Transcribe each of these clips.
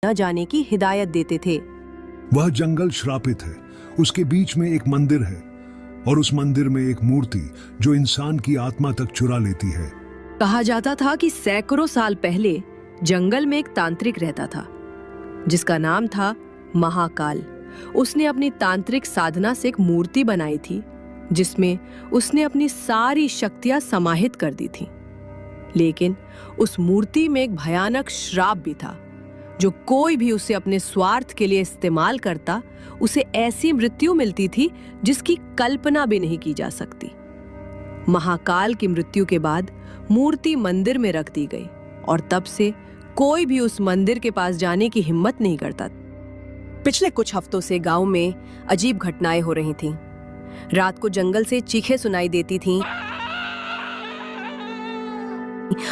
न जाने की हिदायत देते थे। वह जंगल श्रापित है, उसके बीच में एक मंदिर है और उस मंदिर में एक मूर्ति जो इंसान की आत्मा तक चुरा लेती है। कहा जाता था कि सैकड़ों साल पहले जंगल में एक तांत्रिक रहता था जिसका नाम था महाकाल। उसने अपनी तांत्रिक साधना से एक मूर्ति बनाई थी जिसमें उसने अपनी सारी शक्तियां समाहित कर दी थी। लेकिन उस मूर्ति में एक भयानक श्राप भी था। जो कोई भी उसे अपने स्वार्थ के लिए इस्तेमाल करता, उसे ऐसी मृत्यु मिलती थी जिसकी कल्पना भी नहीं की जा सकती। महाकाल की मृत्यु के बाद मूर्ति मंदिर में रख दी गई और तब से कोई भी उस मंदिर के पास जाने की हिम्मत नहीं करता। पिछले कुछ हफ्तों से गांव में अजीब घटनाएं हो रही थीं। रात को जंगल से चीखें सुनाई देती थीं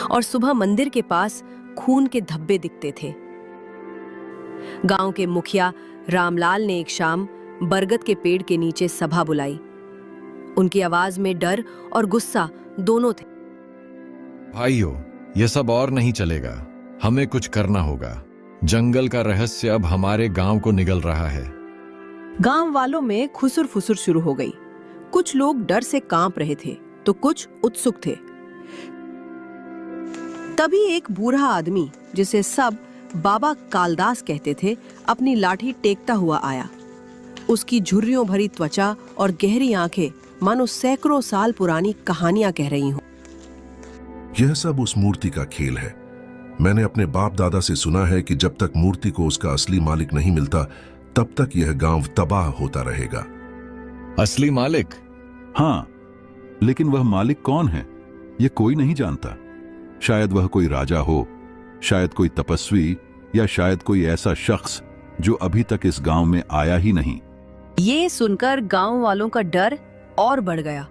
और सुबह मंदिर के पास खून के धब्बे दिखते थे। गांव के मुखिया रामलाल ने एक शाम बरगद के पेड़ के नीचे सभा बुलाई। उनकी आवाज में डर और गुस्सा दोनों थे। भाइयों, यह सब और नहीं चलेगा, हमें कुछ करना होगा। जंगल का रहस्य अब हमारे गांव को निगल रहा है। गांव वालों में खुसुर फुसुर शुरू हो गई। कुछ लोग डर से कांप रहे थे तो कुछ उत्सुक थे। तभी एक बूढ़ा आदमी, जिसे सब बाबा कालदास कहते थे, अपनी लाठी टेकता हुआ आया। उसकी झुर्रियों भरी त्वचा और गहरी आंखें मानो सैकड़ों साल पुरानी कहानियां कह रही हों। यह सब उस मूर्ति का खेल है। मैंने अपने बाप दादा से सुना है कि जब तक मूर्ति को उसका असली मालिक नहीं मिलता, तब तक यह गांव तबाह होता रहेगा। असली मालिक? हाँ, लेकिन वह मालिक कौन है, यह कोई नहीं जानता। शायद वह कोई राजा हो, शायद कोई तपस्वी, या शायद कोई ऐसा शख्स जो अभी तक इस गांव में आया ही नहीं। ये सुनकर गांव वालों का डर और बढ़ गया।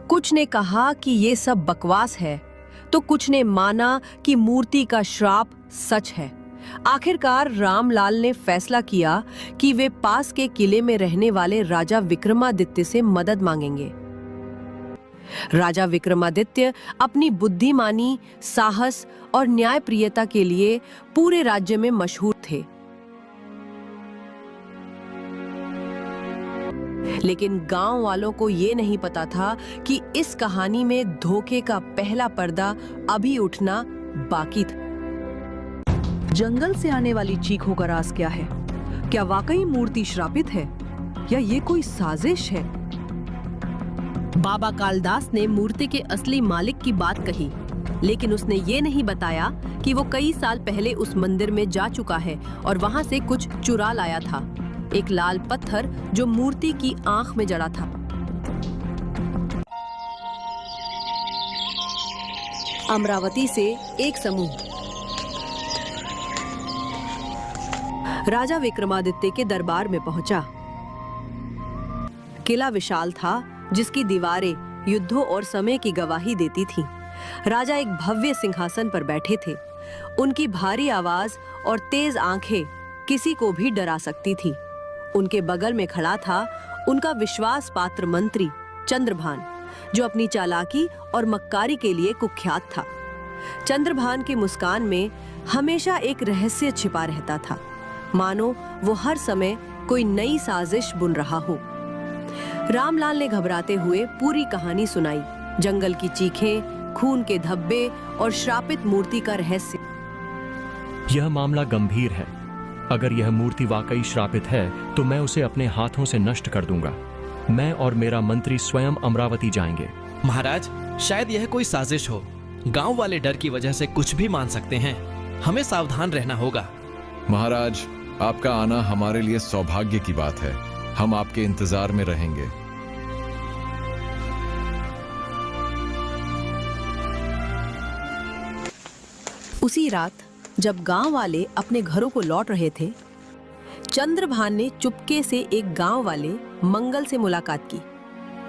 कुछ ने कहा कि ये सब बकवास है, तो कुछ ने माना कि मूर्ति का श्राप सच है। आखिरकार रामलाल ने फैसला किया कि वे पास के किले में रहने वाले राजा विक्रमादित्य से मदद मांगेंगे। राजा विक्रमादित्य अपनी बुद्धिमानी, साहस और न्यायप्रियता के लिए पूरे राज्य में मशहूर थे। लेकिन गांव वालों को ये नहीं पता था कि इस कहानी में धोखे का पहला पर्दा अभी उठना बाकी था। जंगल से आने वाली चीखों का राज क्या है? क्या वाकई मूर्ति श्रापित है या ये कोई साजिश है? बाबा कालदास ने मूर्ति के असली मालिक की बात कही, लेकिन उसने ये नहीं बताया कि वो कई साल पहले उस मंदिर में जा चुका है और वहां से कुछ चुरा लाया था, एक लाल पत्थर जो मूर्ति की आंख में जड़ा था। अमरावती से एक समूह राजा विक्रमादित्य के दरबार में पहुंचा। किला विशाल था, जिसकी दीवारें युद्धों और समय की गवाही देती थीं। राजा एक भव्य सिंहासन पर बैठे थे। उनकी भारी आवाज और तेज आंखें किसी को भी डरा सकती थी। उनके बगल में खड़ा था उनका विश्वास पात्र मंत्री चंद्रभान, जो अपनी चालाकी और मक्कारी के लिए कुख्यात था। चंद्रभान की मुस्कान में हमेशा एक रहस्य छिपा रहता था, मानो वो हर समय कोई नई साजिश बुन रहा हो। रामलाल ने घबराते हुए पूरी कहानी सुनाई। जंगल की चीखें, खून के धब्बे और श्रापित मूर्ति का रहस्य। यह मामला गंभीर है। अगर यह मूर्ति वाकई श्रापित है तो मैं उसे अपने हाथों से नष्ट कर दूंगा। मैं और मेरा मंत्री स्वयं अमरावती जाएंगे। महाराज, शायद यह कोई साजिश हो। गांव वाले डर की वजह से कुछ भी मान सकते हैं। हमें सावधान रहना होगा। महाराज, आपका आना हमारे लिए सौभाग्य की बात है। हम आपके इंतजार में रहेंगे। उसी रात जब गांव वाले अपने घरों को लौट रहे थे, चंद्रभान ने चुपके से एक गांव वाले मंगल से मुलाकात की।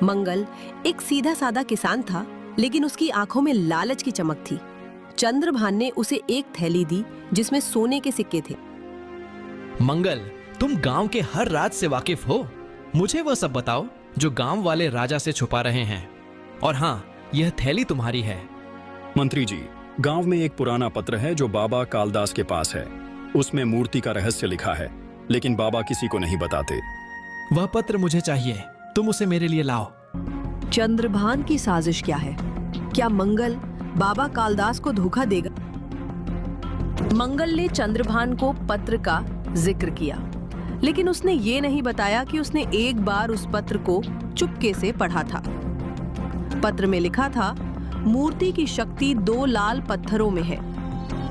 मंगल एक सीधा साधा किसान था, लेकिन उसकी आंखों में लालच की चमक थी। चंद्रभान ने उसे एक थैली दी जिसमें सोने के सिक्के थे। मंगल, तुम गांव के हर राज से वाकिफ हो। मुझे वह सब बताओ जो गांव वाले राजा से छुपा रहे हैं। और हाँ, यह थैली तुम्हारी है। मंत्री जी, गांव में एक पुराना पत्र है जो बाबा कालदास के पास है। उसमें मूर्ति का रहस्य लिखा है, लेकिन बाबा किसी को नहीं बताते। वह पत्र मुझे चाहिए, तुम उसे मेरे लिए लाओ। चंद्रभान की साजिश क्या है? क्या मंगल बाबा कालदास को धोखा देगा? मंगल ने चंद्रभान को पत्र का जिक्र किया, लेकिन उसने ये नहीं बताया कि उसने एक बार उस पत्र को चुपके से पढ़ा था। पत्र में लिखा था, मूर्ति की शक्ति 2 लाल पत्थरों में है।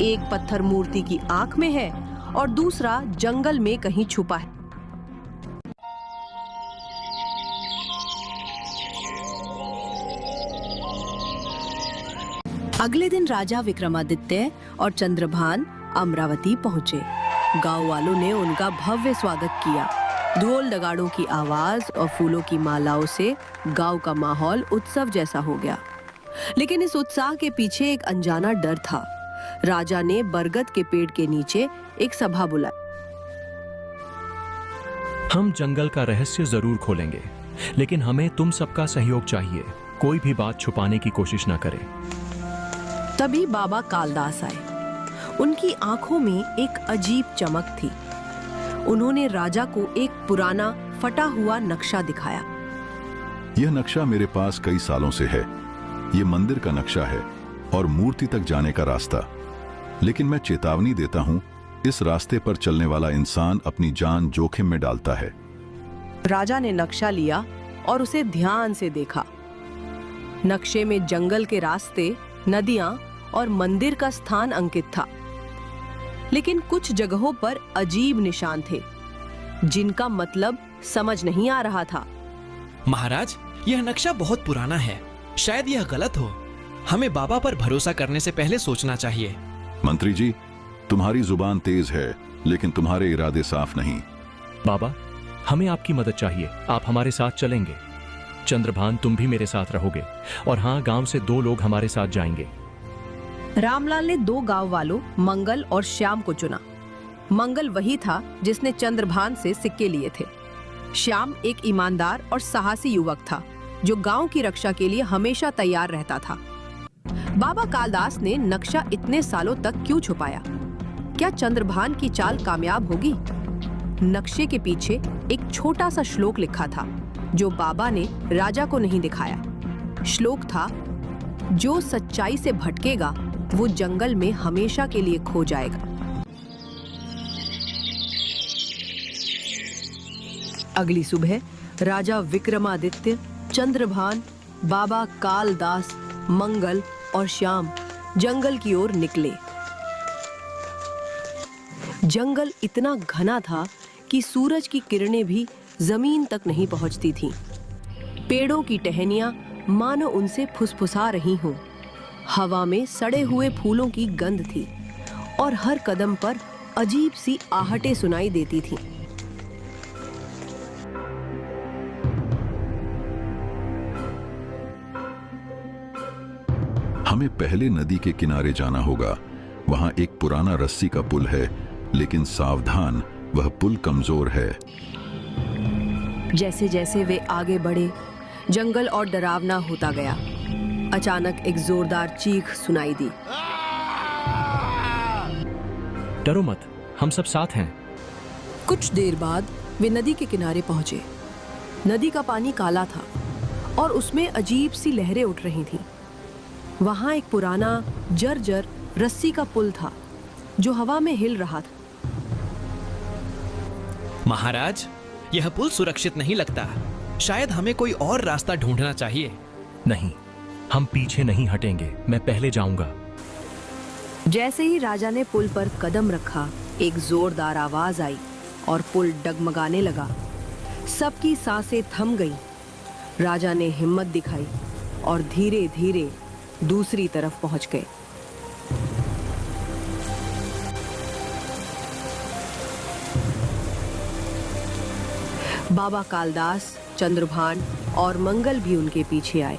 एक पत्थर मूर्ति की आंख में है और दूसरा जंगल में कहीं छुपा है। अगले दिन राजा विक्रमादित्य और चंद्रभान अमरावती पहुंचे। गांव वालों ने उनका भव्य स्वागत किया। ढोल नगाड़ों की आवाज और फूलों की मालाओं से गांव का माहौल उत्सव जैसा हो गया। लेकिन इस उत्साह के पीछे एक अनजाना डर था। राजा ने बरगद के पेड़ के नीचे एक सभा बुलाई। हम जंगल का रहस्य जरूर खोलेंगे, लेकिन हमें तुम सबका सहयोग चाहिए। कोई भी बात छुपाने की कोशिश ना करे। तभी बाबा कालदास आए। उनकी आंखों में एक अजीब चमक थी। उन्होंने राजा को एक पुराना फटा हुआ नक्शा दिखाया। यह नक्शा मेरे पास कई सालों से है। यह मंदिर का नक्शा है और मूर्ति तक जाने का रास्ता। लेकिन मैं चेतावनी देता हूं, इस रास्ते पर चलने वाला इंसान अपनी जान जोखिम में डालता है। राजा ने नक्शा लिया और उसे ध्यान से देखा। नक्शे में जंगल के रास्ते, नदियां और मंदिर का स्थान अंकित था, लेकिन कुछ जगहों पर अजीब निशान थे जिनका मतलब समझ नहीं आ रहा था। महाराज, यह नक्शा बहुत पुराना है, शायद यह गलत हो। हमें बाबा पर भरोसा करने से पहले सोचना चाहिए। मंत्री जी, तुम्हारी जुबान तेज है, लेकिन तुम्हारे इरादे साफ नहीं। बाबा, हमें आपकी मदद चाहिए। आप हमारे साथ चलेंगे। चंद्रभान, तुम भी मेरे साथ रहोगे। और हाँ, गांव से 2 लोग हमारे साथ जाएंगे। रामलाल ने 2 गांव वालों मंगल और श्याम को चुना। मंगल वही था जिसने चंद्रभान से सिक्के लिए थे। श्याम एक ईमानदार और साहसी युवक था जो गांव की रक्षा के लिए हमेशा तैयार रहता था। बाबा कालदास ने नक्शा इतने सालों तक क्यों छुपाया? क्या चंद्रभान की चाल कामयाब होगी? नक्शे के पीछे एक छोटा सा श्लोक लिखा था जो बाबा ने राजा को नहीं दिखाया। श्लोक था, जो सच्चाई से भटकेगा वो जंगल में हमेशा के लिए खो जाएगा। अगली सुबह राजा विक्रमादित्य, चंद्रभान, बाबा कालदास, मंगल और श्याम जंगल की ओर निकले। जंगल इतना घना था कि सूरज की किरणें भी जमीन तक नहीं पहुंचती थीं। पेड़ों की टहनियां मानो उनसे फुसफुसा रही हों। हवा में सड़े हुए फूलों की गंध थी और हर कदम पर अजीब सी आहटें सुनाई देती थीं। हमें पहले नदी के किनारे जाना होगा। वहां एक पुराना रस्सी का पुल है, लेकिन सावधान, वह पुल कमजोर है। जैसे जैसे वे आगे बढ़े, जंगल और डरावना होता गया। अचानक एक जोरदार चीख सुनाई दी। डरो मत, हम सब साथ हैं। कुछ देर बाद वे नदी के किनारे पहुंचे। नदी का पानी काला था और उसमें अजीब सी लहरें उठ रही थीं। वहां एक पुराना जर्जर रस्सी का पुल था जो हवा में हिल रहा था। महाराज, यह पुल सुरक्षित नहीं लगता। शायद हमें कोई और रास्ता ढूंढना चाहिए। नहीं, हम पीछे नहीं हटेंगे। मैं पहले जाऊंगा। जैसे ही राजा ने पुल पर कदम रखा, एक जोरदार आवाज आई और पुल डगमगाने लगा। सबकी सांसें थम गईं। राजा ने हिम्मत दिखाई और धीरे धीरे दूसरी तरफ पहुंच गए। बाबा कालदास, चंद्रभान और मंगल भी उनके पीछे आए।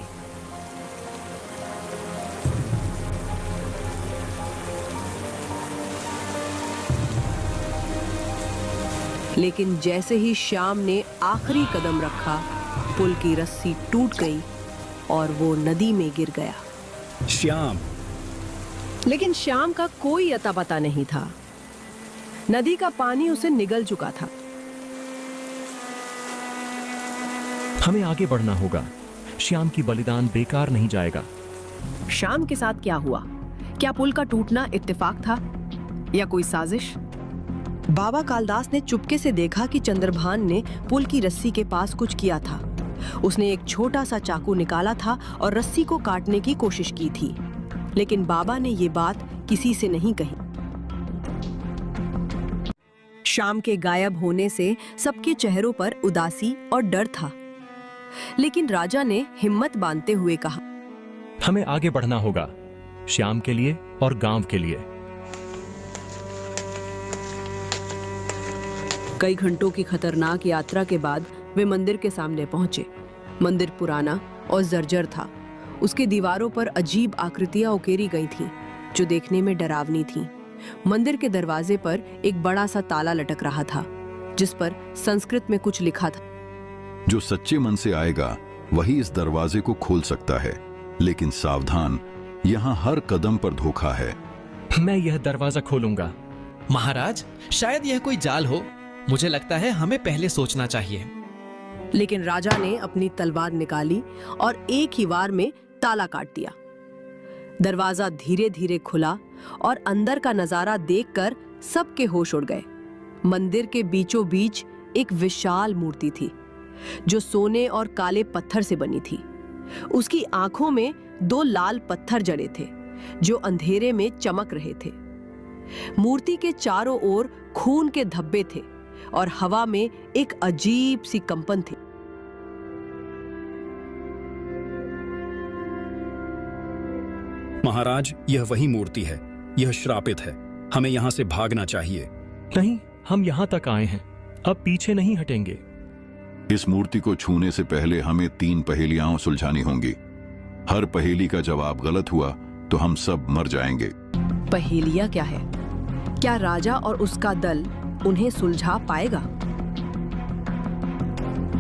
लेकिन जैसे ही श्याम ने आखिरी कदम रखा, पुल की रस्सी टूट गई और वो नदी में गिर गया। श्याम, लेकिन श्याम का कोई अता पता नहीं था। नदी का पानी उसे निगल चुका था। हमें आगे बढ़ना होगा। श्याम की बलिदान बेकार नहीं जाएगा। शाम के साथ क्या हुआ? क्या पुल का टूटना इत्तेफाक था या कोई साजिश? बाबा कालदास ने चुपके से देखा कि चंद्रभान ने पुल की रस्सी के पास कुछ किया था। उसने एक छोटा सा चाकू निकाला था और रस्सी को काटने की कोशिश की थी, लेकिन बाबा ने ये बात किसी से नहीं कही। शाम के गायब होने से सबके चेहरों पर उदासी और डर था, लेकिन राजा ने हिम्मत बांधते हुए कहा, हमें आगे बढ़ना होगा, श्याम के लिए और गांव के लिए। कई घंटों की खतरनाक यात्रा के बाद वे मंदिर के सामने पहुंचे। मंदिर पुराना और जर्जर था। उसके दीवारों पर अजीब आकृतियां उकेरी गई थीं, जो देखने में डरावनी थीं। मंदिर के दरवाजे पर एक बड़ा सा ताला लटक रहा था, जिस पर संस्कृत में कुछ लिखा था। जो सच्चे मन से आएगा वही इस दरवाजे को खोल सकता है, लेकिन सावधान, यहाँ हर कदम पर धोखा है। मैं यह दरवाजा खोलूंगा। महाराज, शायद यह कोई जाल हो। मुझे लगता है हमें पहले सोचना चाहिए। लेकिन राजा ने अपनी तलवार निकाली और एक ही वार में ताला काट दिया। दरवाजा धीरे धीरे खुला और अंदर का नजारा देखकर सबके होश उड़ गए। मंदिर के बीचों बीच एक विशाल मूर्ति थी, जो सोने और काले पत्थर से बनी थी। उसकी आंखों में 2 लाल पत्थर जड़े थे, जो अंधेरे में चमक रहे थे। मूर्ति के चारों ओर खून के धब्बे थे और हवा में एक अजीब सी कंपन थी। महाराज, यह वही मूर्ति है। यह श्रापित है। हमें यहाँ से भागना चाहिए। नहीं, हम यहां तक आए हैं, अब पीछे नहीं हटेंगे। इस मूर्ति को छूने से पहले हमें 3 पहेलियां सुलझानी होंगी। हर पहेली का जवाब गलत हुआ तो हम सब मर जाएंगे। पहेलिया क्या है? क्या राजा और उसका दल उन्हें सुलझा पाएगा?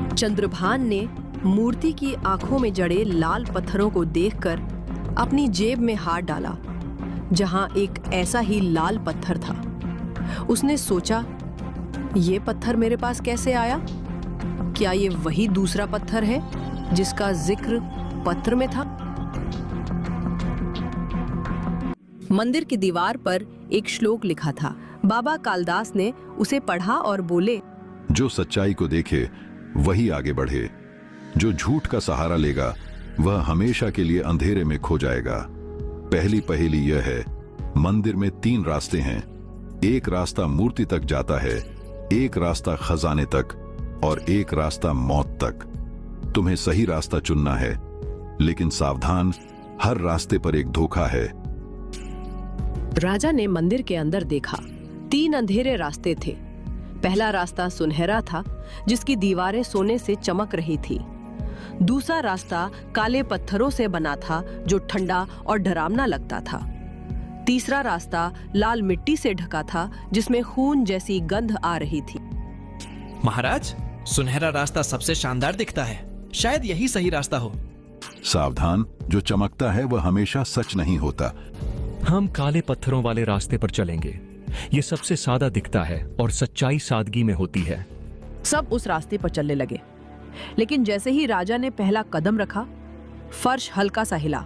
चंद्रभान ने मूर्ति की आंखों में जड़े लाल पत्थरों को देखकर अपनी जेब में हाथ डाला, जहां एक ऐसा ही लाल पत्थर था। उसने सोचा, ये पत्थर मेरे पास कैसे आया? क्या ये वही दूसरा पत्थर है जिसका जिक्र पत्र में था? मंदिर की दीवार पर एक श्लोक लिखा था। बाबा कालदास ने उसे पढ़ा और बोले, जो सच्चाई को देखे वही आगे बढ़े। जो झूठ का सहारा लेगा वह हमेशा के लिए अंधेरे में खो जाएगा। पहली पहेली यह है, मंदिर में 3 रास्ते हैं। एक रास्ता मूर्ति तक जाता है, एक रास्ता खजाने तक और एक रास्ता मौत तक। तुम्हें सही रास्ता चुनना है, लेकिन सावधान, हर रास्ते पर एक धोखा है। राजा ने मंदिर के अंदर देखा। 3 अंधेरे रास्ते थे। पहला रास्ता सुनहरा था, जिसकी दीवारें सोने से चमक रही थी। दूसरा रास्ता काले पत्थरों से बना था, जो ठंडा और डरावना लगता था। तीसरा रास्ता लाल मिट्टी से ढका था, जिसमें खून जैसी गंध आ रही थी। महाराज, सुनहरा रास्ता सबसे शानदार दिखता है। शायद यही सही रास्ता हो। सावधान, जो चमकता है वह हमेशा सच नहीं होता। हम काले पत्थरों वाले रास्ते पर चलेंगे। ये सबसे सादा दिखता है और सच्चाई सादगी में होती है। सब उस रास्ते पर चलने लगे, लेकिन जैसे ही राजा ने पहला कदम रखा, फर्श हल्का सा हिला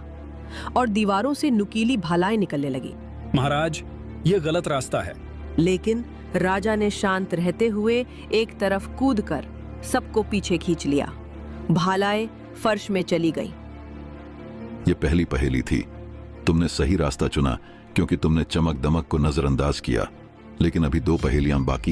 और दीवारों से नुकीली भालाएं निकलने लगी। महाराज, यह गलत रास्ता है। लेकिन राजा ने शांत रहते हुए एक तरफ कूदकर सबको पीछे खींच लिया। भालाएं फर्श में चली गई। ये पहली पहेली थी। तुमने सही रास्ता चुना क्योंकि तुमने चमक दमक को नजरअंदाज किया, लेकिन अभी 2 पहेलियां बाकी